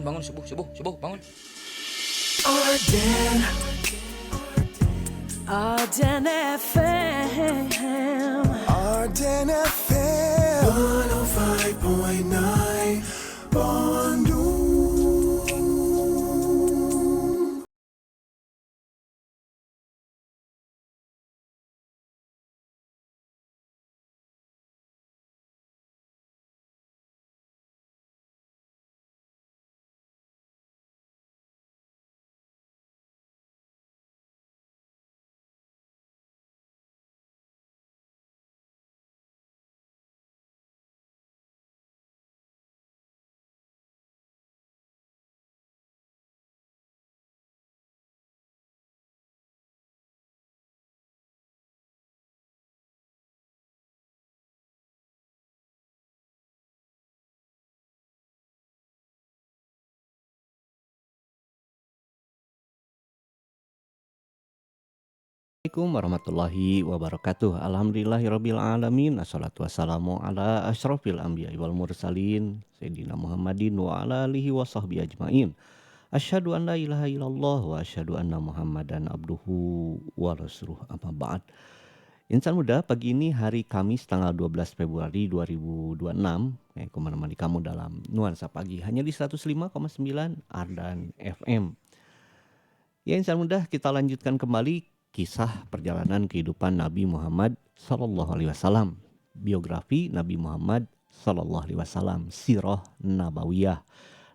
bangun subuh bangun. Arden, Arden FM. Arden FM 105.9 Bandung. Assalamualaikum warahmatullahi wabarakatuh. Alhamdulillahirabbil alamin. Assalatu wassalamu ala asyrofil anbiya'i wal mursalin sayyidina Muhammadin wa ala alihi wa sahbihi ajmain. Asyhadu an la ilaha illallah wa asyhadu anna Muhammadan abduhu wa rasuluh. Amma ba'd. Insan muda, pagi ini hari Kamis tanggal 12 Februari 2026. Aku menemani kamu dalam Nuansa Pagi hanya di 105,9 Ardan FM. Ya insan muda, kita lanjutkan kembali kisah perjalanan kehidupan Nabi Muhammad Sallallahu Alaihi Wasallam, biografi Nabi Muhammad Sallallahu Alaihi Wasallam, sirah nabawiyah,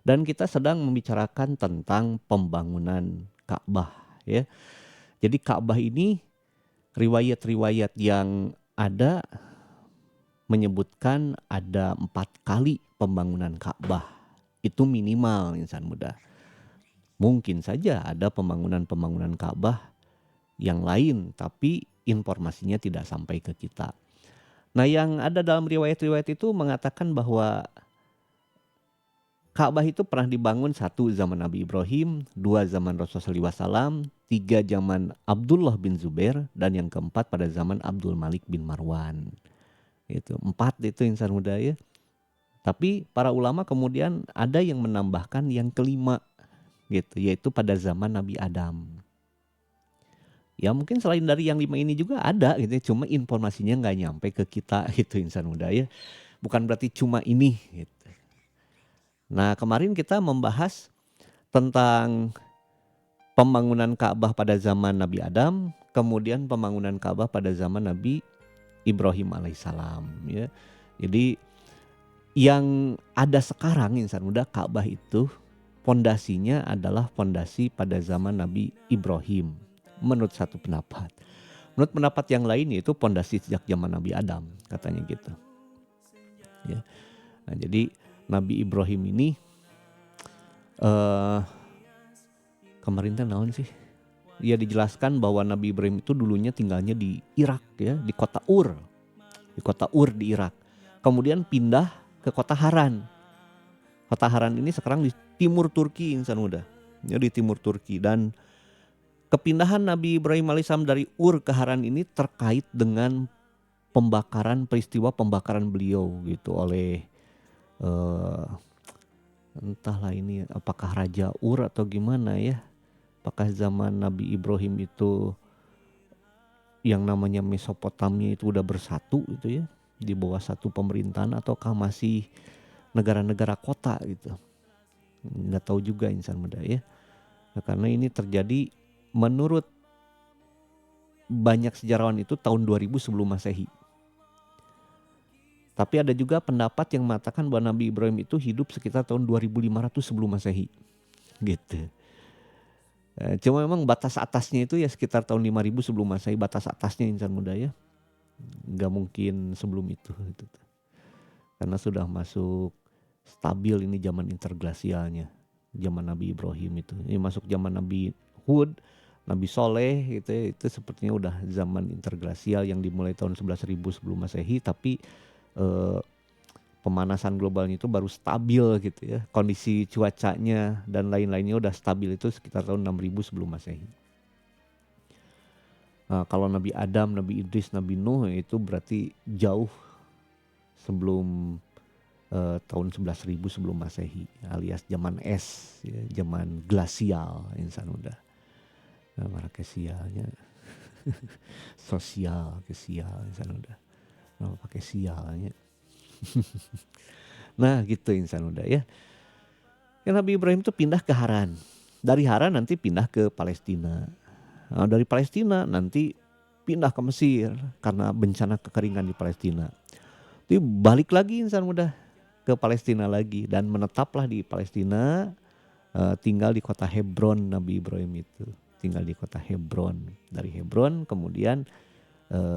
dan kita sedang membicarakan tentang pembangunan Ka'bah. Ya, jadi Ka'bah ini riwayat-riwayat yang ada menyebutkan ada 4 kali pembangunan Ka'bah. Itu minimal insan muda. Mungkin saja ada pembangunan Ka'bah yang lain, tapi informasinya tidak sampai ke kita. Nah, yang ada dalam riwayat-riwayat itu mengatakan bahwa Ka'bah itu pernah dibangun 1 zaman Nabi Ibrahim, 2 zaman Rasulullah SAW, 3 zaman Abdullah bin Zubair, dan yang keempat pada zaman Abdul Malik bin Marwan. Itu 4 itu insan muda ya. Tapi para ulama kemudian ada yang menambahkan yang kelima gitu, yaitu pada zaman Nabi Adam. Ya mungkin selain dari yang 5 ini juga ada gitu ya, cuma informasinya nggak nyampe ke kita gitu insan muda ya. Bukan berarti cuma ini gitu. Nah, kemarin kita membahas tentang pembangunan Ka'bah pada zaman Nabi Adam, kemudian pembangunan Ka'bah pada zaman Nabi Ibrahim alaihissalam ya. Jadi yang ada sekarang insan muda, Ka'bah itu pondasinya adalah pondasi pada zaman Nabi Ibrahim. Menurut satu pendapat. Menurut pendapat yang lain yaitu pondasi sejak zaman Nabi Adam, katanya gitu. Ya. Nah, jadi Nabi Ibrahim ini kemarin teh naon sih? Ya dijelaskan bahwa Nabi Ibrahim itu dulunya tinggalnya di Irak ya, di kota Ur. Di kota Ur di Irak. Kemudian pindah ke kota Haran. Kota Haran ini sekarang di timur Turki insan muda. Ya, di timur Turki, dan kepindahan Nabi Ibrahim alaihissalam dari Ur ke Haran ini terkait dengan peristiwa pembakaran beliau gitu oleh entahlah ini apakah Raja Ur atau gimana ya. Apakah zaman Nabi Ibrahim itu yang namanya Mesopotamia itu udah bersatu gitu ya, di bawah satu pemerintahan, ataukah masih negara-negara kota gitu. Nggak tahu juga insan muda ya. Nah, karena ini terjadi menurut banyak sejarawan itu tahun 2000 sebelum Masehi. Tapi ada juga pendapat yang mengatakan bahwa Nabi Ibrahim itu hidup sekitar tahun 2500 sebelum Masehi. Gitu. Cuma memang batas atasnya itu ya sekitar tahun 5000 sebelum Masehi, batas atasnya insan muda ya. Nggak mungkin sebelum itu gitu. Karena sudah masuk stabil ini zaman interglasialnya. Zaman Nabi Ibrahim itu. Ini masuk zaman Nabi Hud, Nabi Soleh gitu ya, itu sepertinya udah zaman interglasial yang dimulai tahun 11.000 sebelum Masehi, tapi pemanasan globalnya itu baru stabil gitu ya. Kondisi cuacanya dan lain-lainnya udah stabil itu sekitar tahun 6000 sebelum Masehi. Nah, kalau Nabi Adam, Nabi Idris, Nabi Nuh itu berarti jauh sebelum tahun 11.000 sebelum Masehi, alias zaman es, ya, zaman glasial insan udah. Marah kesialnya sosial kesial insan udah. Pakai sialnya. Nah gitu insan udah ya. Nabi Ibrahim tuh pindah ke Haran. Dari Haran nanti pindah ke Palestina. Nah, dari Palestina nanti pindah ke Mesir karena bencana kekeringan di Palestina. Jadi balik lagi insan muda ke Palestina lagi dan menetaplah di Palestina, tinggal di kota Hebron. Nabi Ibrahim itu tinggal di kota Hebron. Dari Hebron kemudian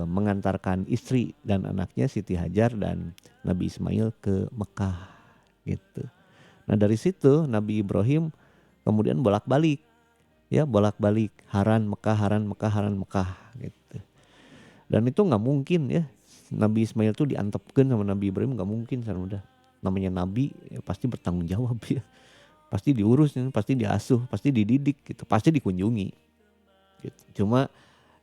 mengantarkan istri dan anaknya Siti Hajar dan Nabi Ismail ke Mekah gitu. Nah dari situ Nabi Ibrahim kemudian bolak-balik Haran Mekah, Haran Mekah, Haran Mekah gitu. Dan itu nggak mungkin ya, Nabi Ismail tuh diantepkan sama Nabi Ibrahim, nggak mungkin kan udah. Namanya Nabi ya pasti bertanggung jawab ya, pasti diurus, pasti diasuh, pasti dididik gitu, pasti dikunjungi gitu. Cuma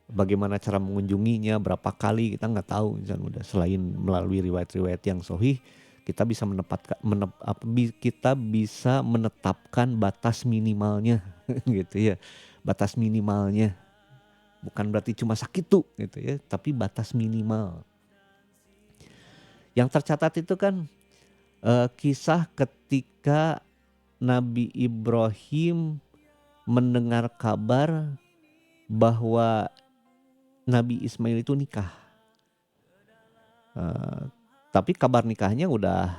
bagaimana cara mengunjunginya, berapa kali kita nggak tahu misalnya udah. Selain melalui riwayat-riwayat yang sahih, kita bisa kita bisa menetapkan batas minimalnya gitu ya. Batas minimalnya bukan berarti cuma sakitu gitu ya, tapi batas minimal. Yang tercatat itu kan kisah ketika Nabi Ibrahim mendengar kabar bahwa Nabi Ismail itu nikah. Tapi kabar nikahnya udah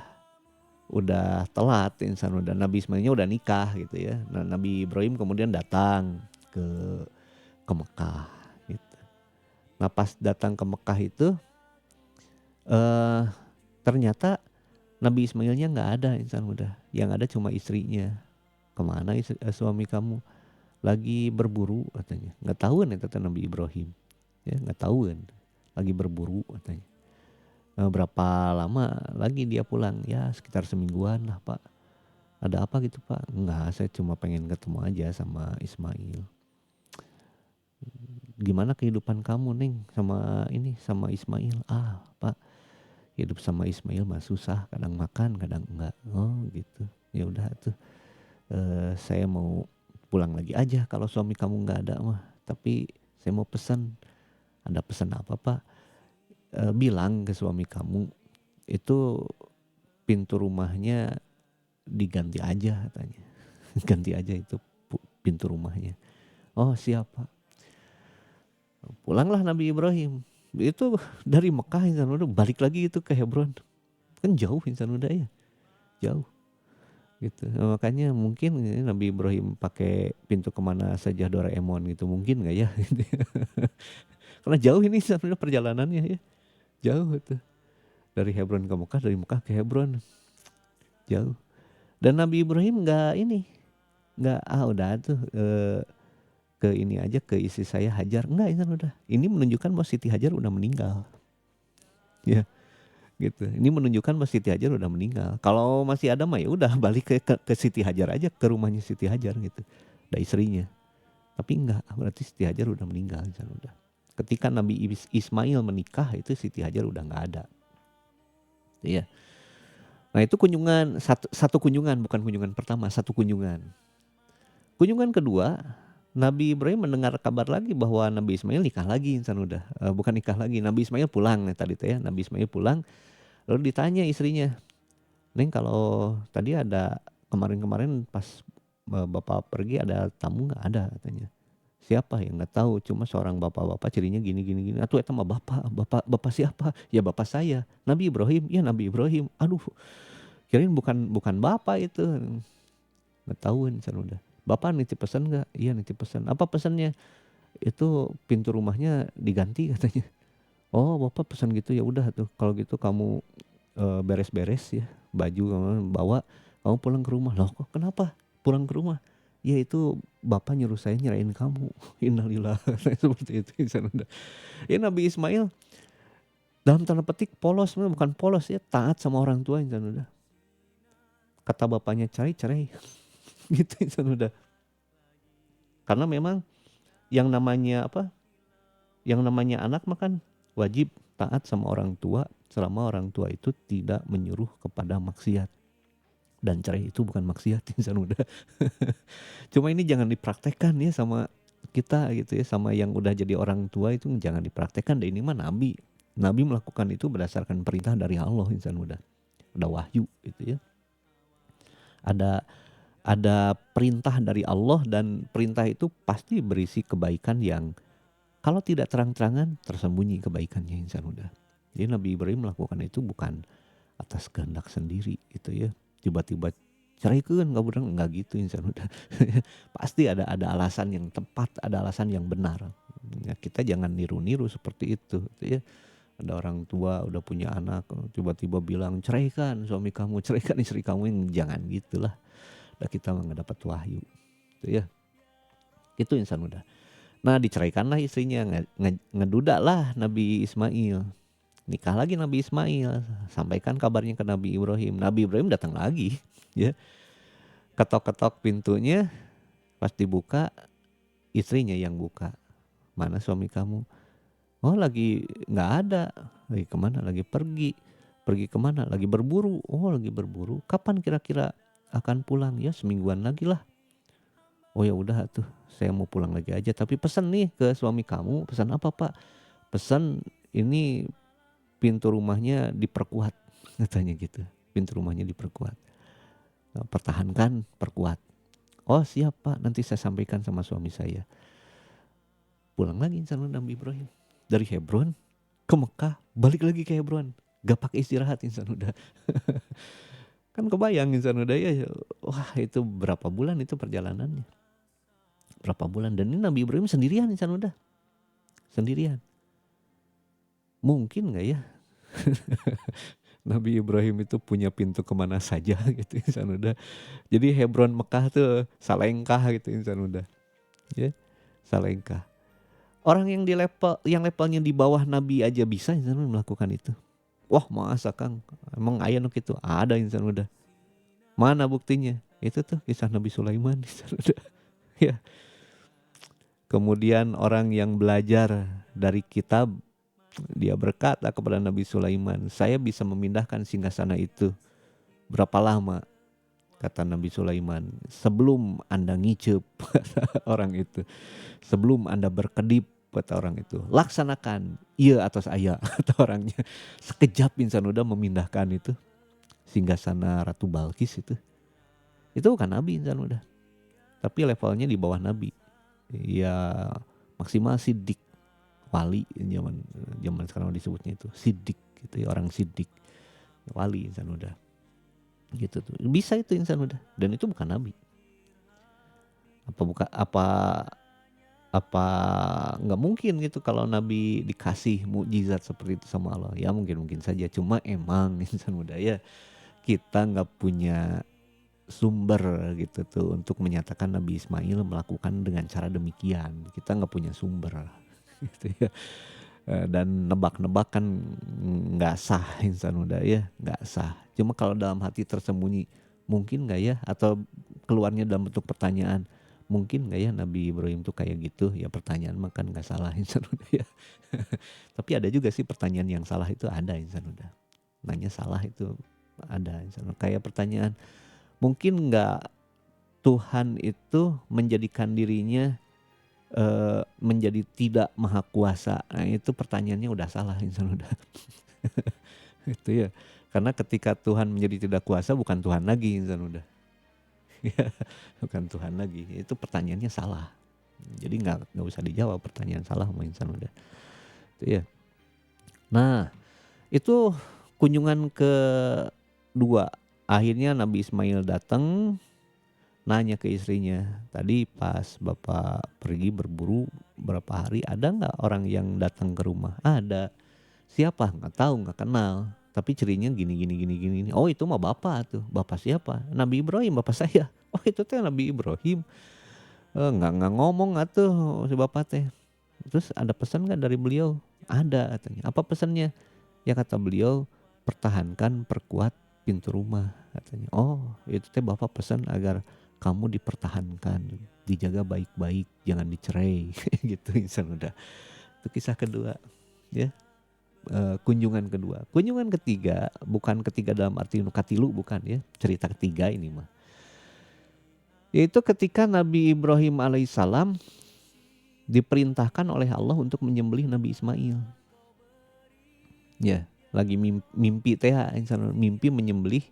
telat insan udah. Nabi Ismailnya udah nikah gitu ya. Nah, Nabi Ibrahim kemudian datang ke Mekah gitu. Nah pas datang ke Mekah itu ternyata Nabi Ismailnya nggak ada insan udah. Yang ada cuma istrinya. Kemana suami kamu? Lagi berburu katanya. Nggak tahu nih kata Nabi Ibrahim. Ya nggak tahu kan, lagi berburu katanya. Berapa lama lagi dia pulang? Ya sekitar semingguan lah pak. Ada apa gitu pak? Enggak, saya cuma pengen ketemu aja sama Ismail. Gimana kehidupan kamu Neng sama Ismail? Pak, hidup sama Ismail mah susah, kadang makan kadang enggak. Oh gitu, ya udah tuh, saya mau pulang lagi aja kalau suami kamu nggak ada mah. Tapi saya mau pesan. Ada pesan apa pak? Bilang ke suami kamu itu pintu rumahnya diganti aja katanya. Ganti aja itu pintu rumahnya. Oh siap pak. Pulanglah Nabi Ibrahim. Itu dari Mekah insan udah balik lagi itu ke Hebron. Kan jauh insan udah ya. Jauh. Gitu. Nah, makanya mungkin Nabi Ibrahim pakai pintu kemana saja Doraemon gitu. Mungkin gak ya? Karena jauh ini sebenarnya perjalanannya ya. Jauh tuh. Dari Hebron ke Mekah, dari Mekah ke Hebron. Jauh. Dan Nabi Ibrahim udah tuh ke ini aja, ke istri saya Hajar. Enggak, ini udah. Ini menunjukkan bahwa Siti Hajar udah meninggal. Ya. Gitu. Ini menunjukkan bahwa Siti Hajar udah meninggal. Kalau masih ada mah ya udah balik ke Siti Hajar aja, ke rumahnya Siti Hajar gitu. Ada istrinya. Tapi enggak, berarti Siti Hajar udah meninggal, udah. Ketika Nabi Ismail menikah itu Siti Hajar udah nggak ada. Iya. Nah itu kunjungan satu kunjungan, bukan kunjungan pertama, satu kunjungan. Kunjungan kedua, Nabi Ibrahim mendengar kabar lagi bahwa Nabi Ismail nikah lagi insan udah. Bukan nikah lagi, Nabi Ismail pulang tadi ya. Nabi Ismail pulang, lalu ditanya istrinya, Neng kalau tadi ada kemarin pas bapak pergi ada tamu nggak? Ada katanya. Siapa yang nggak tahu, cuma seorang bapak-bapak cirinya gini. Atuh eta mah bapak siapa? Ya bapak saya, Nabi Ibrahim. Ya Nabi Ibrahim. Aduh, kirain bukan bapak itu. Nggak tahu insan udah. Bapak nitip pesan nggak? Iya nitip pesan. Apa pesannya? Itu pintu rumahnya diganti katanya. Oh bapak pesan gitu, ya udah tuh. Kalau gitu kamu beres-beres ya, baju kamu bawa, kamu pulang ke rumah. Loh kok kenapa pulang ke rumah? Ya itu bapak nyuruh saya nyerahin kamu. Innalillah. Seperti itu insan udah. Ya Nabi Ismail dalam tanda petik polos, bukan polos ya, taat sama orang tua insan udah. Kata bapaknya cerai. Gitu insan udah. Karena memang yang namanya anak makan wajib taat sama orang tua selama orang tua itu tidak menyuruh kepada maksiat. Dan cerai itu bukan maksiat insan muda. Cuma ini jangan dipraktekkan ya sama kita gitu ya, sama yang udah jadi orang tua itu jangan dipraktekkan deh, ini mah nabi. Nabi melakukan itu berdasarkan perintah dari Allah insan muda. Ada wahyu gitu ya. Ada perintah dari Allah dan perintah itu pasti berisi kebaikan yang kalau tidak terang-terangan tersembunyi kebaikannya insan muda. Jadi Nabi Ibrahim melakukan itu bukan atas kehendak sendiri gitu ya. Tiba-tiba ceraikan enggak gitu insan muda. Pasti ada alasan yang tepat, ada alasan yang benar. Ya, kita jangan niru-niru seperti itu gitu ya. Ada orang tua udah punya anak tiba-tiba bilang ceraikan suami kamu, ceraikan istri kamu, jangan gitulah. Udah kita nggak dapat wahyu gitu ya. Itu insan muda. Nah diceraikanlah istrinya, ngeduda lah Nabi Ismail. Nikah lagi Nabi Ismail, sampaikan kabarnya ke Nabi Ibrahim. Nabi Ibrahim datang lagi, ya. Ketok-ketok pintunya, pas dibuka, istrinya yang buka. Mana suami kamu? Oh lagi nggak ada, lagi kemana? Lagi pergi. Pergi kemana? Lagi berburu. Oh lagi berburu. Kapan kira-kira akan pulang? Ya semingguan lagi lah. Oh ya udah tuh, saya mau pulang lagi aja. Tapi pesan nih ke suami kamu, pesan apa Pak? Pesan ini pintu rumahnya diperkuat, katanya gitu. Pintu rumahnya diperkuat. Nah, pertahankan, perkuat. Oh siap Pak, nanti saya sampaikan sama suami saya. Pulang lagi insan Nabi Ibrahim. Dari Hebron ke Mekah, balik lagi ke Hebron. Gak pakai istirahat insan udah. Kan kebayang insan udah ya, wah itu berapa bulan itu perjalanannya. Berapa bulan, dan ini Nabi Ibrahim sendirian insan udah. Sendirian. Mungkin gak ya? Nabi Ibrahim itu punya pintu kemana saja gitu insan udah. Jadi Hebron Mekah tuh salengkah gitu insan udah. Ya, salengkah. Orang yang levelnya di bawah Nabi aja bisa insan udah melakukan itu. Wah masa Kang, emang aya nu kitu? Ada insan udah. Mana buktinya? Itu tuh kisah Nabi Sulaiman insan udah. Ya. Kemudian orang yang belajar dari kitab, dia berkata kepada Nabi Sulaiman, saya bisa memindahkan singgasana itu. Berapa lama? Kata Nabi Sulaiman, sebelum Anda ngicep, kata orang itu. Sebelum Anda berkedip, kata orang itu. Laksanakan, iya atas ayah, kata orangnya. Sekejap insan udah memindahkan itu. Singgasana Ratu Balkis itu. Itu bukan Nabi insan udah. Tapi levelnya di bawah Nabi. Ya maksimal sidik, wali zaman sekarang disebutnya itu sidik gitu ya, orang sidik, wali insan udah gitu tuh, bisa itu insan udah, dan itu bukan Nabi. Apa nggak mungkin gitu kalau Nabi dikasih mukjizat seperti itu sama Allah? Ya mungkin saja, cuma emang insan muda ya kita nggak punya sumber gitu tuh untuk menyatakan Nabi Ismail melakukan dengan cara demikian. Kita nggak punya sumber gitu ya. Dan nebak-nebak kan nggak sah insan muda ya, nggak sah. Cuma kalau dalam hati tersembunyi, mungkin nggak ya? Atau keluarnya dalam bentuk pertanyaan, mungkin nggak ya Nabi Ibrahim tuh kayak gitu? Ya pertanyaan makan nggak salah insan muda ya. Tapi ada juga sih pertanyaan yang salah, itu ada insan muda. Nanya salah itu ada insan muda. Kayak pertanyaan, mungkin nggak Tuhan itu menjadikan dirinya menjadi tidak maha kuasa? Nah itu pertanyaannya udah salah insan udah. Itu ya. Karena ketika Tuhan menjadi tidak kuasa bukan Tuhan lagi insan udah. Bukan Tuhan lagi. Itu pertanyaannya salah. Jadi nggak usah dijawab pertanyaan salah sama insan udah. Itu ya. Nah itu kunjungan kedua. Akhirnya Nabi Ismail datang, nanya ke istrinya, tadi pas bapak pergi berburu berapa hari, ada nggak orang yang datang ke rumah? Ada. Siapa? Nggak tahu, nggak kenal. Tapi cirinya gini. Oh itu mah bapak tuh. Bapak siapa? Nabi Ibrahim, bapak saya. Oh itu tuh Nabi Ibrahim. Nggak ngomong atuh si bapak teh. Terus ada pesan nggak dari beliau? Ada katanya. Apa pesannya? Ya kata beliau, pertahankan, perkuat pintu rumah katanya. Oh itu teh bapak pesan agar kamu dipertahankan, dijaga baik-baik, jangan dicerai gitu insan udah. Itu kisah kedua ya. kunjungan kedua. Kunjungan ketiga, bukan ketiga dalam arti nukatilu, bukan ya, cerita ketiga ini mah. Yaitu ketika Nabi Ibrahim alaihissalam diperintahkan oleh Allah untuk menyembelih Nabi Ismail. Ya, lagi mimpi mimpi menyembelih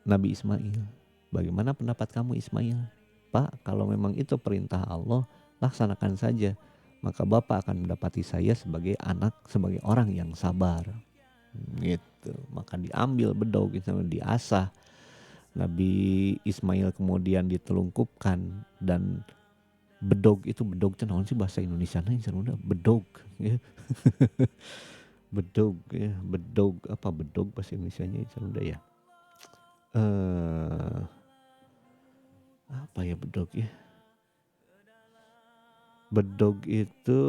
Nabi Ismail. Bagaimana pendapat kamu Ismail? Pak, kalau memang itu perintah Allah, laksanakan saja. Maka Bapak akan mendapati saya sebagai anak, sebagai orang yang sabar. Gitu. Maka diambil bedog, diasah. Nabi Ismail kemudian ditelungkupkan, dan bedog itu naon sih bahasa Indonesia bedog ya. Bedog ya, bedog apa bedog bahasa Indonesianya ya. Apa ya bedog ya? Bedog itu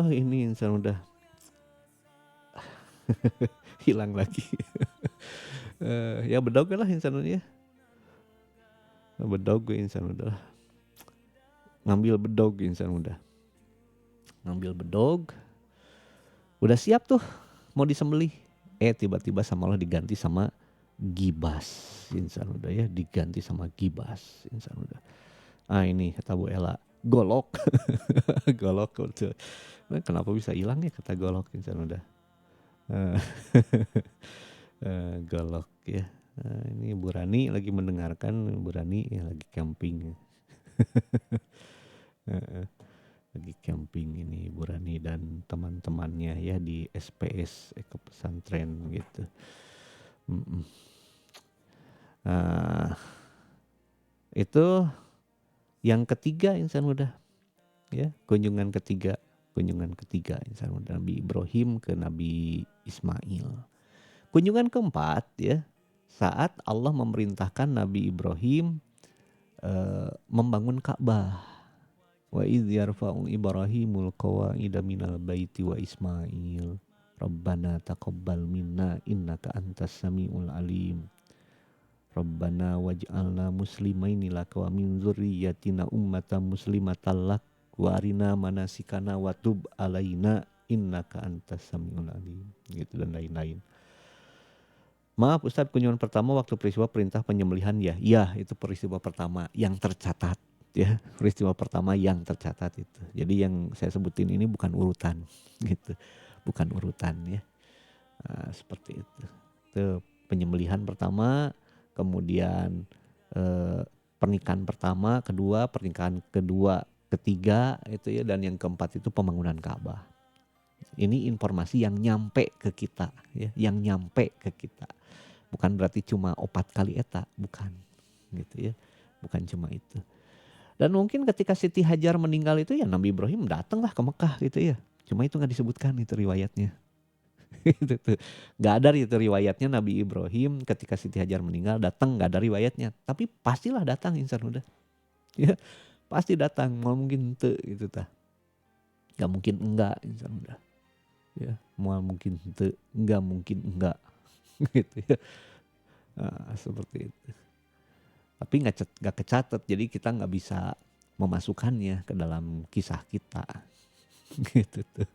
ini udah hilang lagi. Ya bedog lah ya. Bedog udah ngambil bedog udah. Ngambil bedog. Udah siap tuh mau disembelih. Tiba-tiba sama Allah diganti sama gibas. Udah ya, diganti sama gibas. Udah. Ini kata Bu Ella, golok. Golok betul. Nah, kenapa bisa hilang ya kata golok udah. Golok ya. Ini Bu Rani lagi mendengarkan, Bu Rani ya, lagi camping. Lagi camping ini Bu Rani dan teman-temannya ya di SPS Eko Pesantren gitu. Itu yang ketiga udah ya, kunjungan ketiga Nabi Ibrahim ke Nabi Ismail. Kunjungan keempat ya, saat Allah memerintahkan Nabi Ibrahim membangun Ka'bah. Wa idh yarfa'u Ibrahimul qawa'ida minal baiti wa Ismail Rabbana taqabbal minna innaka antas samiul alim Rabbana waj'alna muslimaini laka wa min dzurriyyatina ummatan muslimatan lak wa arina manasikana wa tub alaina innaka antas samiul alim, gitu dan lain-lain. Maaf Ustadz, kunjungan pertama waktu peristiwa perintah penyembelihan ya. Ya, itu peristiwa pertama yang tercatat ya. Peristiwa pertama yang tercatat itu. Jadi yang saya sebutin ini bukan urutan gitu. Bukan urutan ya. Seperti itu. Itu penyembelihan pertama, kemudian pernikahan pertama, kedua, pernikahan kedua, ketiga itu ya, dan yang keempat itu pembangunan Ka'bah. Ini informasi yang nyampe ke kita ya, yang nyampe ke kita. Bukan berarti cuma 4 kali eta, bukan gitu ya. Bukan cuma itu. Dan mungkin ketika Siti Hajar meninggal itu ya Nabi Ibrahim datanglah ke Mekah gitu ya. Cuma itu enggak disebutkan itu riwayatnya. Itu tuh. Enggak ada itu riwayatnya Nabi Ibrahim ketika Siti Hajar meninggal datang, enggak ada riwayatnya. Tapi pastilah datang insan udah. Ya, pasti datang, mau mungkin ente gitu tah. Enggak mungkin enggak insan udah. Ya, mau mungkin ente, enggak mungkin enggak. Gitu ya. Seperti itu. Tapi nggak kecatat, jadi kita nggak bisa memasukkannya ke dalam kisah kita. Gitu tuh.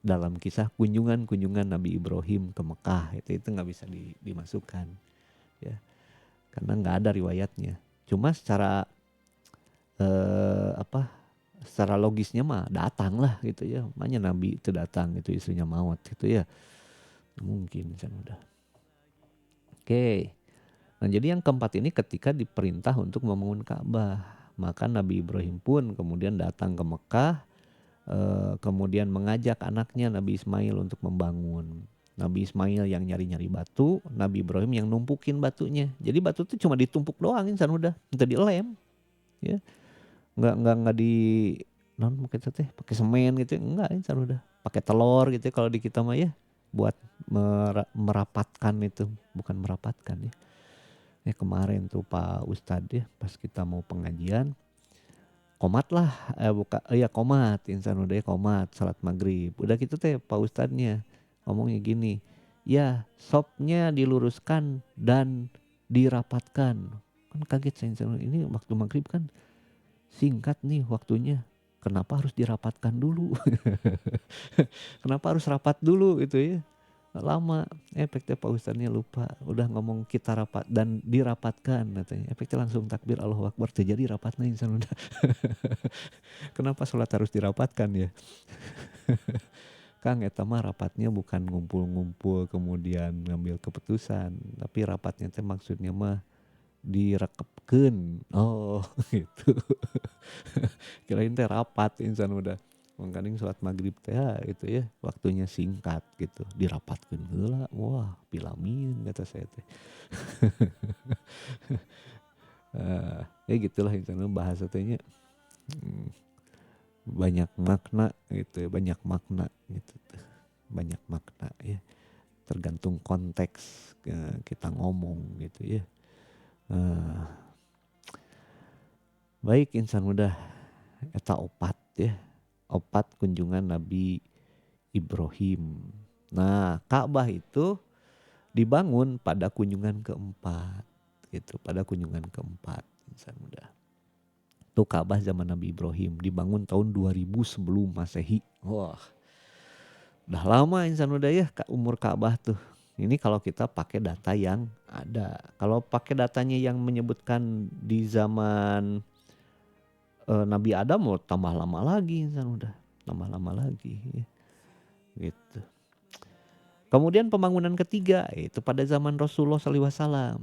Dalam kisah kunjungan Nabi Ibrahim ke Mekah itu nggak bisa dimasukkan ya, karena nggak ada riwayatnya. Cuma secara secara logisnya mah datang lah gitu ya. Makanya Nabi itu datang, itu istrinya maut gitu ya. Mungkin kan udah. Oke. Nah jadi yang keempat ini ketika diperintah untuk membangun Ka'bah, maka Nabi Ibrahim pun kemudian datang ke Mekah, kemudian mengajak anaknya Nabi Ismail untuk membangun. Nabi Ismail yang nyari-nyari batu, Nabi Ibrahim yang numpukin batunya. Jadi batu itu cuma ditumpuk doang insan udah, itu dilem, ya, nggak di non pakai semen gitu, enggak insan udah, pakai telur gitu kalau di kita mah ya, buat merapatkan itu, bukan merapatkan ya. Kemarin tuh Pak Ustadz ya pas kita mau pengajian komat lah komat insan udah ya, komat salat maghrib udah gitu teh Pak Ustadznya ngomongnya gini, ya sopnya diluruskan dan dirapatkan. Kan kaget saya insan, ini waktu maghrib kan singkat nih waktunya, Kenapa harus dirapatkan dulu? Kenapa harus rapat dulu gitu ya? Lama, efeknya Pak Ustadznya lupa, udah ngomong kita rapat dan dirapatkan katanya. Efeknya langsung takbir Allahu Akbar, terjadi rapatnya insan udah. Kenapa sholat harus dirapatkan ya? Kang eta mah rapatnya bukan ngumpul-ngumpul kemudian ngambil keputusan, tapi rapatnya teh maksudnya mah direkepkeun. Oh, gitu. Kirain teh rapat insan udah. Mangkaning sholat maghrib teh itu ya waktunya singkat gitu, dirapatkeun heula. Wah, pilamin kata saya teh. Ya gitulah insan bahasa tehnya. Hmm, banyak makna gitu ya, banyak makna gitu tuh. Banyak makna ya. Tergantung konteks kita ngomong gitu ya. Baik insan muda, eta opat ya. Opat kunjungan Nabi Ibrahim. Nah, Ka'bah itu dibangun pada kunjungan keempat gitu, pada kunjungan keempat insan muda. Itu Ka'bah zaman Nabi Ibrahim dibangun tahun 2000 sebelum Masehi. Wah. Udah lama insan muda ya umur Ka'bah tuh. Ini kalau kita pakai data yang ada. Kalau pakai datanya yang menyebutkan di zaman Nabi Adam mau tambah lama lagi insan udah. Tambah lama lagi ya. Gitu. Kemudian pembangunan ketiga itu pada zaman Rasulullah SAW.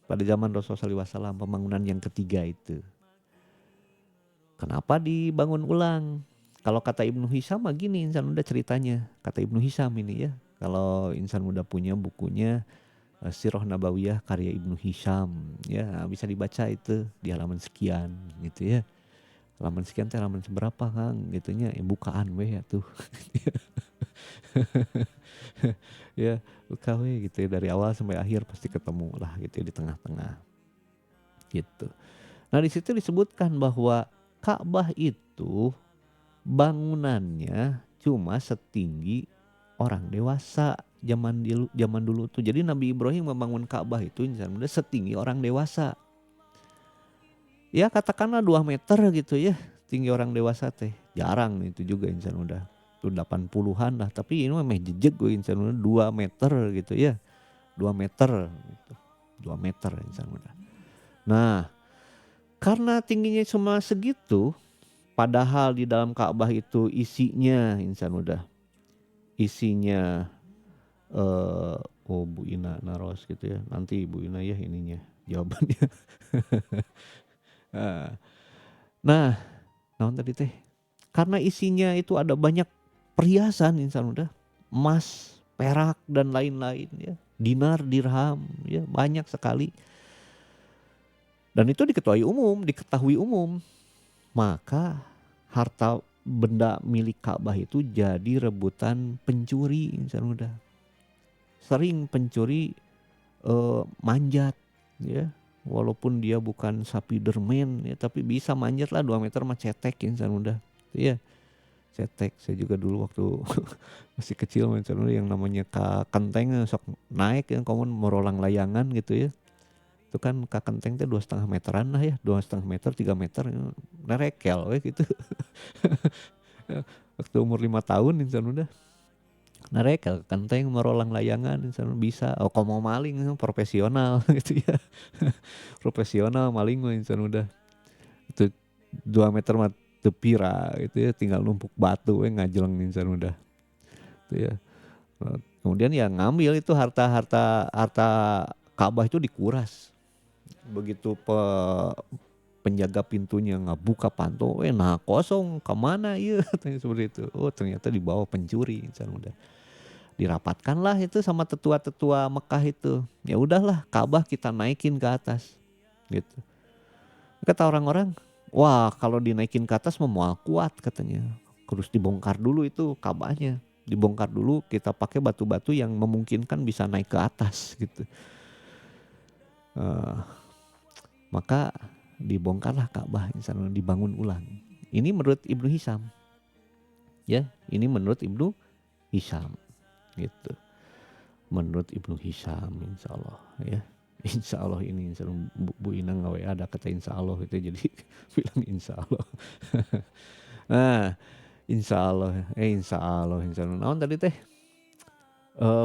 Pada zaman Rasulullah SAW pembangunan yang ketiga itu. Kenapa dibangun ulang? Kalau kata Ibnu Hisham mah gini insan muda ceritanya. Kata Ibnu Hisham ini ya. Kalau insan muda punya bukunya Sirah Nabawiyah karya Ibnu Hisham. Ya bisa dibaca itu di halaman sekian gitu ya. Halaman sekian teh halaman seberapa Kang gitunya. Bukaan weh ya tuh. Ya buka weh gitu ya. Dari awal sampai akhir pasti ketemu lah gitu ya di tengah-tengah. Gitu. Nah di situ disebutkan bahwa Ka'bah itu bangunannya cuma setinggi orang dewasa zaman dulu tuh. Jadi Nabi Ibrahim membangun Ka'bah itu udah setinggi orang dewasa. Ya katakanlah 2 meter gitu ya tinggi orang dewasa teh. Jarang itu juga insan udah. Tuh 80-an lah. Tapi ini mah jejeg gue insan udah 2 meter gitu ya. 2 meter gitu. 2 meter insan udah. Nah karena tingginya cuma segitu, padahal di dalam Ka'bah itu isinya insan udah, isinya oh Bu Ina naros gitu ya. Nanti Bu Ina ya ininya jawabannya. Nah, naon tadi teh? Karena isinya itu ada banyak perhiasan insan udah, emas, perak dan lain-lain ya, dinar, dirham ya banyak sekali. Dan itu diketahui umum. Maka harta benda milik Ka'bah itu jadi rebutan pencuri insan muda. Sering pencuri manjat ya. Walaupun dia bukan Spiderman ya, tapi bisa manjat lah 2 meter mah cetek insan muda. Iya. Cetek. Saya juga dulu waktu masih kecil insan muda yang namanya kenteng sok naik yang komun merolang layangan gitu ya. Itu kan kakenteng teh 2,5 meteran lah ya, 2,5 meter 3 meter nerekel we gitu. Waktu umur 5 tahun insan udah nerekel kakenteng merolang layangan insan bisa. Oh kalau mau maling profesional gitu ya. Profesional maling mah insan udah. Itu 2 meter mah tepira gitu ya, tinggal numpuk batu we ngajeleng insan udah. Itu ya. Kemudian ya ngambil itu harta Ka'bah itu dikuras. Begitu penjaga pintunya ngebuka pantau, nah kosong kemana ya seperti itu. Oh ternyata dibawa pencuri insan udah. Dirapatkan lah itu sama tetua-tetua Mekah itu. Ya udahlah Ka'bah kita naikin ke atas gitu. Kata orang-orang, wah kalau dinaikin ke atas memual kuat katanya. Terus dibongkar dulu itu Ka'bahnya. Dibongkar dulu kita pakai batu-batu yang memungkinkan bisa naik ke atas gitu. Maka dibongkarlah Ka'bah insan dibangun ulang. Ini menurut Ibnu Hisham. Ya, ini menurut Ibnu Hisham gitu. Menurut Ibnu Hisham insyaallah ya. Insyaallah ini insyaallah Bu Ina ngawe ada kata insyaallah itu jadi bilang insyaallah. Nah, insya Allah, naon tadi teh,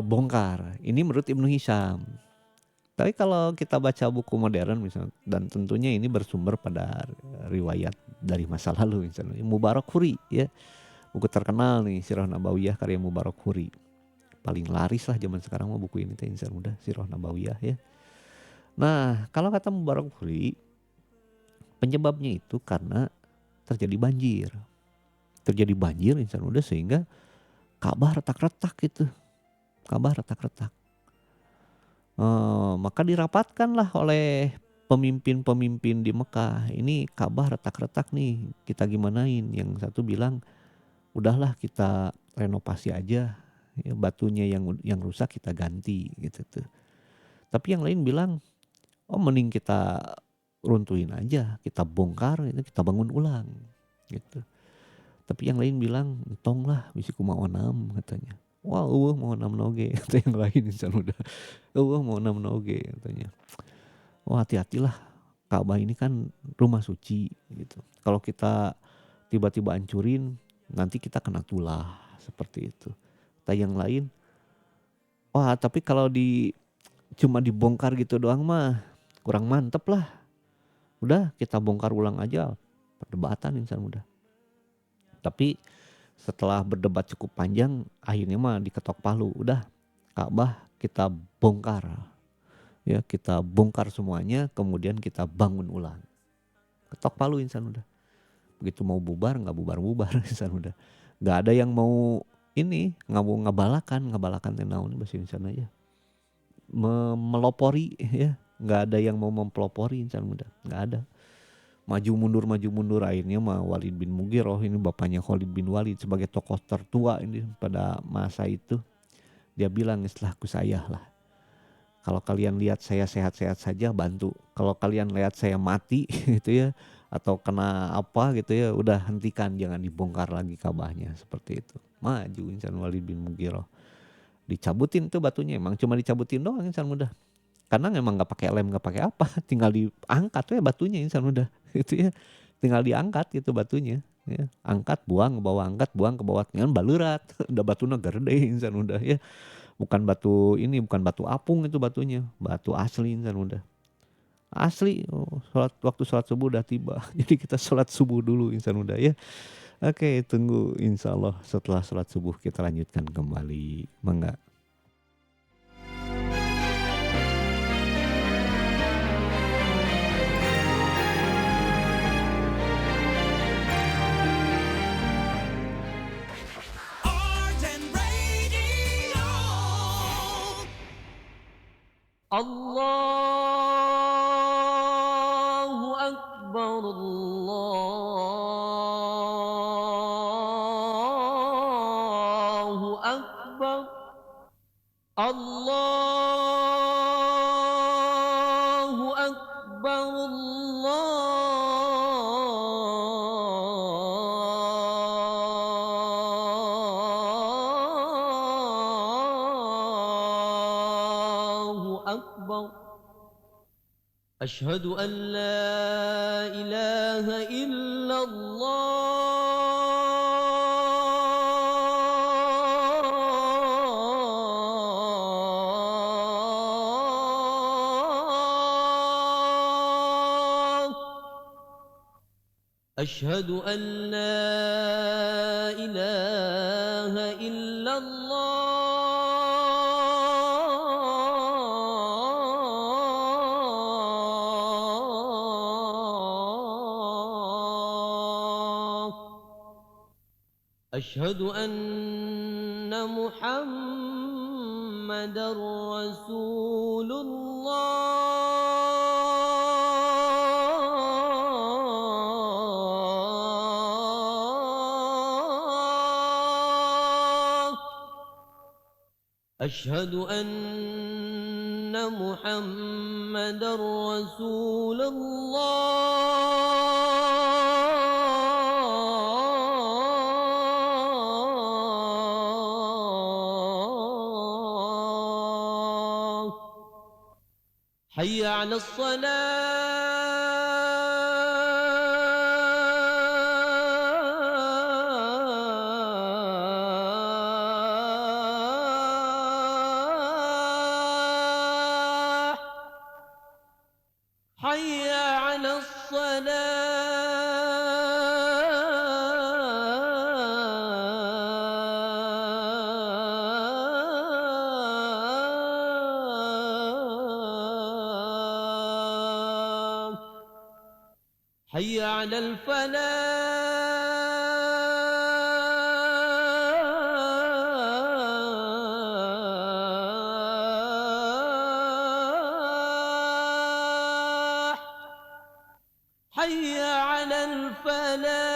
bongkar. Ini menurut Ibnu Hisham. Tapi kalau kita baca buku modern misalnya, dan tentunya ini bersumber pada riwayat dari masa lalu misalnya, Mubarakfuri ya, buku terkenal nih Sirah Nabawiyah karya Mubarakfuri. Paling laris lah zaman sekarang mah buku ini teh insan muda Sirah Nabawiyah ya. Nah, kalau kata Mubarakfuri, penyebabnya itu karena terjadi banjir. Terjadi banjir insan muda sehingga Ka'bah retak-retak gitu. Ka'bah retak-retak. Maka dirapatkanlah oleh pemimpin-pemimpin di Mekah. Ini Ka'bah retak-retak nih, kita gimanain? Yang satu bilang, udahlah kita renovasi aja. Ya, batunya yang rusak kita ganti gitu tuh. Tapi yang lain bilang, oh mending kita runtuhin aja, kita bongkar, itu kita bangun ulang gitu. Tapi yang lain bilang, entong lah bisi kumaha onam katanya. Wah, mau onam noge kata yang lain insan udah. Mau onam noge katanya. Oh hati-hatilah, Ka'bah ini kan rumah suci gitu. Kalau kita tiba-tiba hancurin, nanti kita kena tulah seperti itu. Kata yang lain, wah tapi kalau cuma dibongkar gitu doang mah kurang mantep lah. Udah kita bongkar ulang aja, perdebatan insan muda. Tapi setelah berdebat cukup panjang, akhirnya mah diketok palu. Udah Ka'bah kita bongkar. Ya kita bongkar semuanya, kemudian kita bangun ulang. Ketok palu insan udah. Begitu mau bubar nggak bubar-bubar insan udah. Nggak ada yang mau ini nggak mau ngabalakan tenaun bahasa insan aja. Melopori ya, nggak ada yang mau mempelopori insan muda, nggak ada. Maju mundur akhirnya mah Walid bin Mughirah, ini bapaknya Khalid bin Walid sebagai tokoh tertua ini pada masa itu, dia bilang istilahku saya lah, kalau kalian lihat saya sehat-sehat saja bantu, kalau kalian lihat saya mati gitu ya atau kena apa gitu ya udah hentikan, jangan dibongkar lagi Ka'bahnya seperti itu. Maju insan Walid bin Mughirah, dicabutin tuh batunya, emang cuma dicabutin doang insan muda. Karena memang nggak pakai lem nggak pakai apa, tinggal diangkat tuh ya batunya insan muda gitu ya, tinggal diangkat gitu batunya ya, angkat buang ke bawah, angkat buang ke bawah, dengan balurat udah batunya gede insan muda ya, bukan batu ini, bukan batu apung, itu batunya batu asli insan muda asli. Waktu sholat subuh udah tiba jadi kita sholat subuh dulu insan muda ya. Oke, tunggu insya Allah setelah sholat subuh kita lanjutkan kembali, mangga. Arden Radio. Allahu Akbar, Allahu Akbar, Allahu Akbar, Allahu Akbar. أشهد أن لا إله إلا الله. أشهد أن لا إله إلا الله. أشهد أن محمد رسول الله. أشهد أن محمد رسول الله. حي على الصلاة حي على الفلاح حي على الفلاح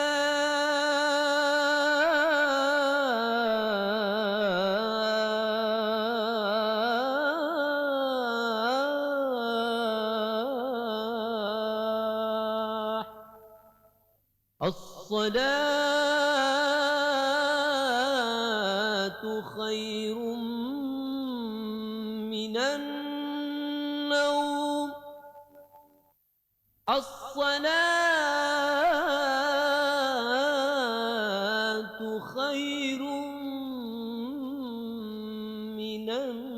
الصلاة خير من النوم الصلاة خير من النوم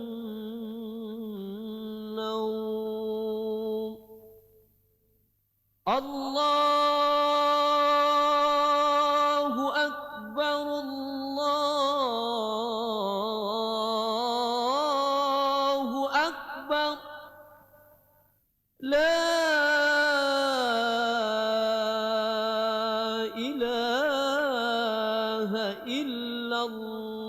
الله أكبر الله أكبر لا إله إلا الله.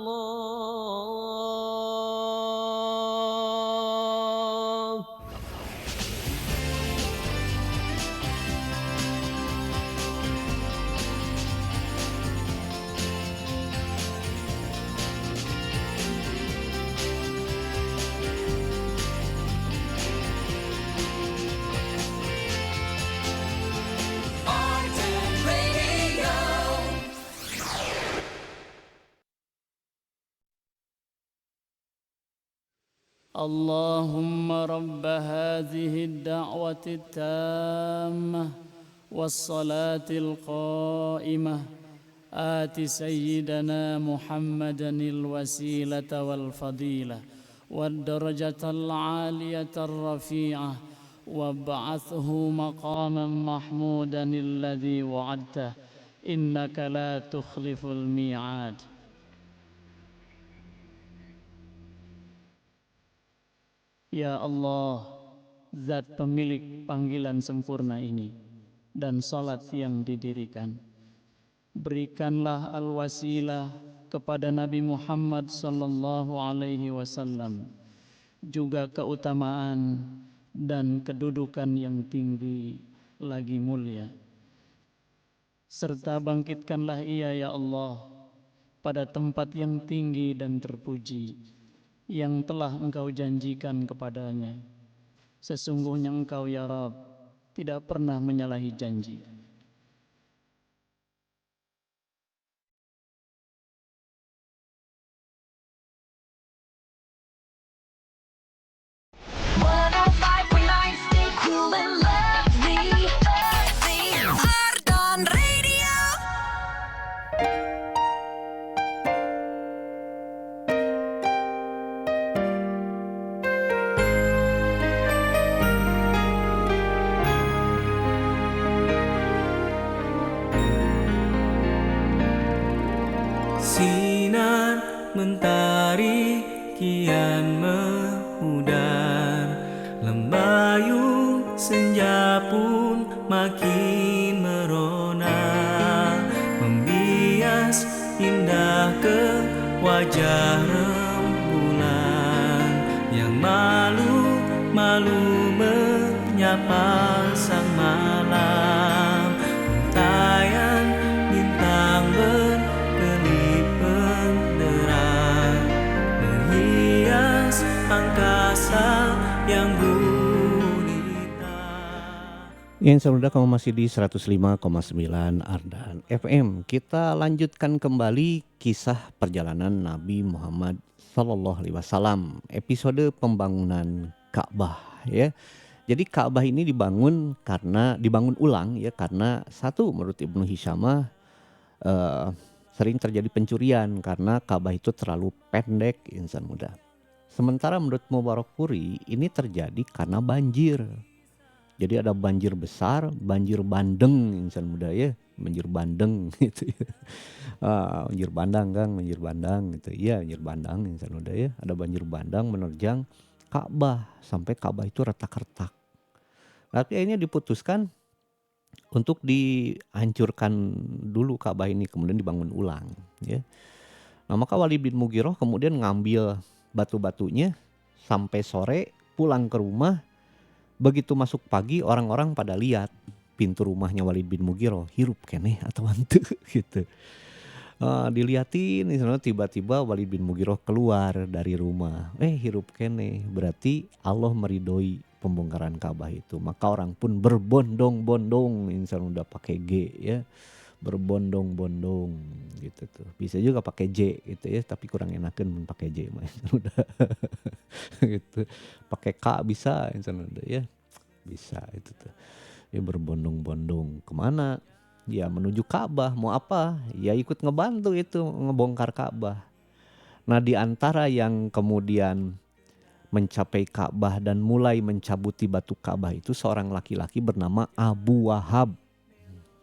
اللهم رب هذه الدعوة التامة والصلاة القائمة آت سيدنا محمدا الوسيلة والفضيلة والدرجة العالية الرفيعة وابعثه مقاما محمودا الذي وعدته إنك لا تخلف الميعاد. Ya Allah, Zat pemilik panggilan sempurna ini dan salat yang didirikan, berikanlah al-wasilah kepada Nabi Muhammad sallallahu alaihi wasallam, juga keutamaan dan kedudukan yang tinggi lagi mulia. Serta bangkitkanlah ia ya Allah pada tempat yang tinggi dan terpuji yang telah Engkau janjikan kepadanya. Sesungguhnya Engkau ya Rabb tidak pernah menyalahi janji. Sinar mentari kian memudar, lembayung senja pun makin merona, membias indah ke wajah rembulan yang malu-malu menyapa sang malam. Untayan bintang berkelip benderang menghias angkasa yang gulita. Yang saudara, kamu masih di 105,9 Ardan FM. Kita lanjutkan kembali kisah perjalanan Nabi Muhammad Sallallahu Alaihi Wasallam, episode pembangunan Ka'bah ya. Jadi Ka'bah ini dibangun ulang ya, karena satu, menurut Ibnu Hisyamah sering terjadi pencurian karena Ka'bah itu terlalu pendek, insan muda. Sementara menurut Mubarakfuri ini terjadi karena banjir. Jadi ada banjir besar, banjir bandeng insan muda ya, banjir bandeng gitu ya. Banjir bandang Kang, banjir bandang gitu. Iya, banjir bandang insan muda ya. Ada banjir bandang menerjang Ka'bah sampai Ka'bah itu retak-retak. Tapi akhirnya diputuskan untuk dihancurkan dulu Ka'bah ini, kemudian dibangun ulang ya. Nah, maka Walid bin Mughirah kemudian ngambil batu-batunya sampai sore, pulang ke rumah. Begitu masuk pagi, orang-orang pada lihat pintu rumahnya Walid bin Mughirah hirup keneh atau hantu gitu. Diliatin tiba-tiba Walid bin Mughirah keluar dari rumah. Hirup keneh, berarti Allah meridhoi pembongkaran Ka'bah itu. Maka orang pun berbondong-bondong, insan udah pakai G ya. Berbondong-bondong gitu tuh. Bisa juga pakai J gitu ya, tapi kurang enakan pakai J mah udah. Gitu. Pakai K bisa insan udah ya. Bisa itu tuh. Ya berbondong-bondong kemana? Ya menuju Ka'bah. Mau apa? Ya ikut ngebantu itu ngebongkar Ka'bah. Nah, di antara yang kemudian mencapai Ka'bah dan mulai mencabuti batu Ka'bah itu seorang laki-laki bernama Abu Wahab.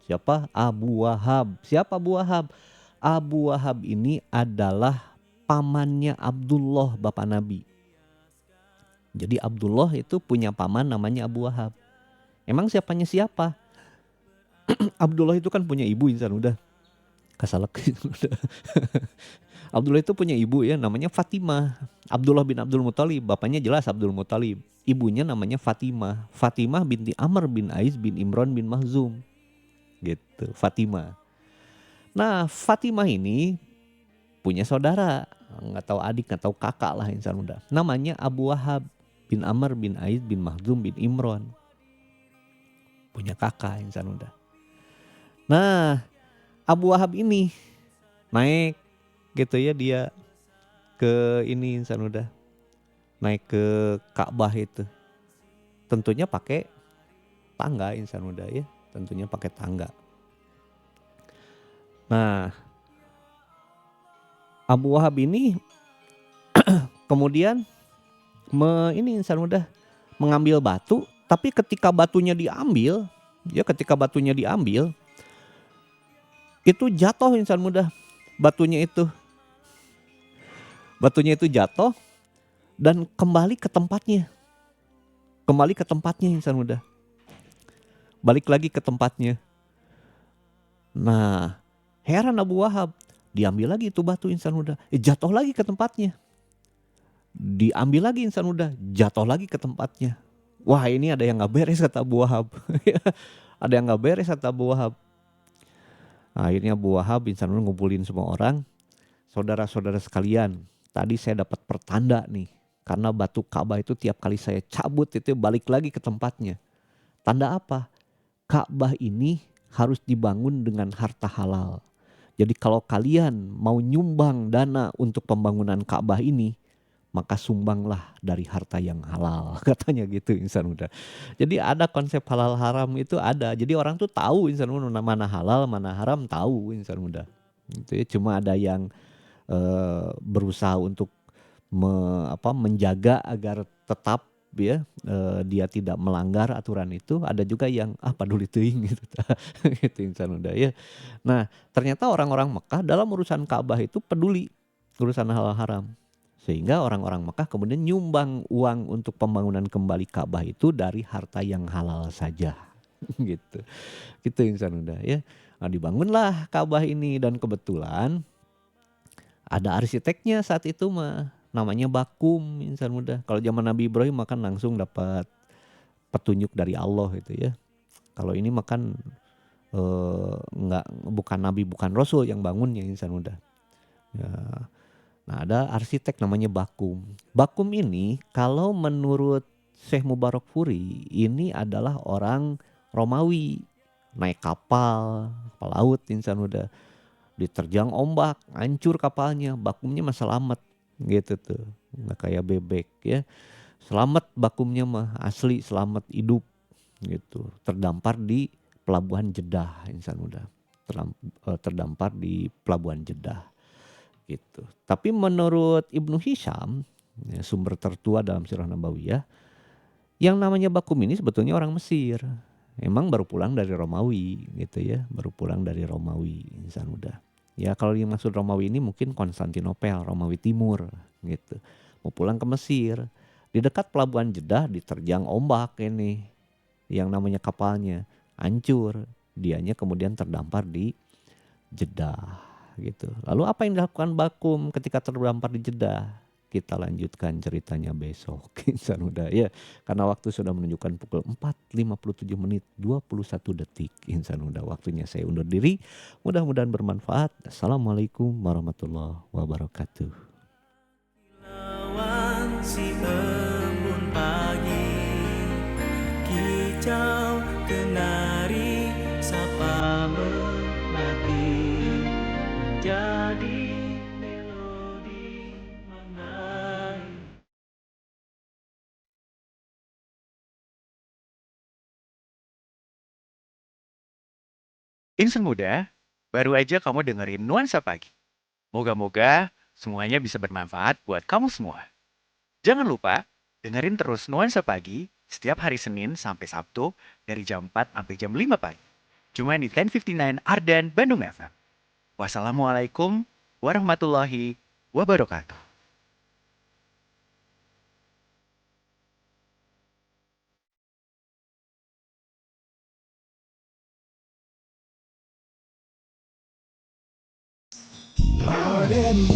Siapa? Abu Wahab. Siapa Abu Wahab? Abu Wahab ini adalah pamannya Abdullah bapak Nabi. Jadi Abdullah itu punya paman namanya Abu Wahab. Emang siapanya siapa? Abdullah itu kan punya ibu insan udah. Kasalak udah. Abdullah itu punya ibu ya namanya Fatimah. Abdullah bin Abdul Muthalib, bapaknya jelas Abdul Muthalib. Ibunya namanya Fatimah. Fatimah binti Amr bin Ais bin Imran bin Mahzum. Gitu, Fatimah. Nah, Fatimah ini punya saudara, nggak tahu adik, nggak tahu kakak lah insan muda. Namanya Abu Wahab bin Amr bin Ais bin Mahzum bin Imran. Punya kakak insan muda. Nah, Abu Wahab ini naik gitu ya, dia ke ini insan muda. Naik ke Ka'bah itu. Tentunya pakai tangga insan muda ya. Tentunya pakai tangga. Nah, Abu Wahab ini kemudian ini insan muda mengambil batu, tapi ketika batunya diambil, itu jatuh insan muda. Batunya itu jatuh dan kembali ke tempatnya. Kembali ke tempatnya insan muda. Balik lagi ke tempatnya. Nah, heran Abu Wahab. Diambil lagi itu batu insan muda. Jatuh lagi ke tempatnya. Diambil lagi insan muda. Jatuh lagi ke tempatnya. Wah, ini ada yang gak beres kata Abu Wahab. Ada yang gak beres kata Abu Wahab. Nah, akhirnya Abu Wahab insan muda ngumpulin semua orang. Saudara-saudara sekalian. Tadi saya dapat pertanda nih. Karena batu Ka'bah itu tiap kali saya cabut itu balik lagi ke tempatnya. Tanda apa? Ka'bah ini harus dibangun dengan harta halal. Jadi kalau kalian mau nyumbang dana untuk pembangunan Ka'bah ini, maka sumbanglah dari harta yang halal. Katanya gitu insan muda. Jadi ada konsep halal haram itu ada. Jadi orang tuh tahu insan muda mana halal mana haram, tahu insan muda. Itu ya, cuma ada yang berusaha untuk menjaga agar tetap ya dia tidak melanggar aturan itu. Ada juga yang paduli teuing gitu. Gitu insan muda ya. Nah, ternyata orang-orang Mekah dalam urusan Ka'bah itu peduli urusan halal haram. Sehingga orang-orang Mekah kemudian nyumbang uang untuk pembangunan kembali Ka'bah itu dari harta yang halal saja. Gitu. Gitu insan muda ya. Nah, dibangunlah Ka'bah ini dan kebetulan ada arsiteknya saat itu mah. Namanya Bakum insan muda. Kalau zaman Nabi Ibrahim makan langsung dapat petunjuk dari Allah gitu ya. Kalau ini makan bukan Nabi bukan Rasul yang bangunnya insan muda. Ya. Nah, ada arsitek namanya Bakum. Bakum ini kalau menurut Syekh Mubarak Furi ini adalah orang Romawi. Naik kapal laut insan muda. Diterjang ombak, hancur kapalnya, Bakumnya mah selamat. Gitu tuh, nggak kayak bebek ya. Selamat Bakumnya mah asli selamat hidup gitu. Terdampar di pelabuhan Jeddah insan muda. Terdampar di pelabuhan Jeddah gitu. Tapi menurut Ibnu Hisham ya, sumber tertua dalam Sirah Nabawiyah Yang namanya Bakum ini sebetulnya orang Mesir. Emang baru pulang dari Romawi gitu ya, baru pulang dari Romawi insan muda. Ya kalau yang maksud Romawi ini mungkin Konstantinopel, Romawi Timur gitu. Mau pulang ke Mesir. Di dekat pelabuhan Jeddah diterjang ombak ini. Yang namanya kapalnya hancur. Dianya kemudian terdampar di Jeddah gitu. Lalu apa yang dilakukan Bakum ketika terdampar di Jeddah? Kita lanjutkan ceritanya besok insan muda ya. Karena waktu sudah menunjukkan pukul 4.57 menit 21 detik insan muda. Waktunya saya undur diri. Mudah-mudahan bermanfaat. Assalamualaikum warahmatullahi wabarakatuh. Lawan si embun pagi, kicau kenari sapa melati, jadi melodi mengayu. Insan muda, baru aja kamu dengerin Nuansa Pagi. Moga-moga semuanya bisa bermanfaat buat kamu semua. Jangan lupa dengerin terus Nuansa Pagi setiap hari Senin sampai Sabtu dari jam 4 sampai jam 5 pagi. Cuma di 1059 Ardan, Bandung FM. Wassalamualaikum warahmatullahi wabarakatuh. Hard and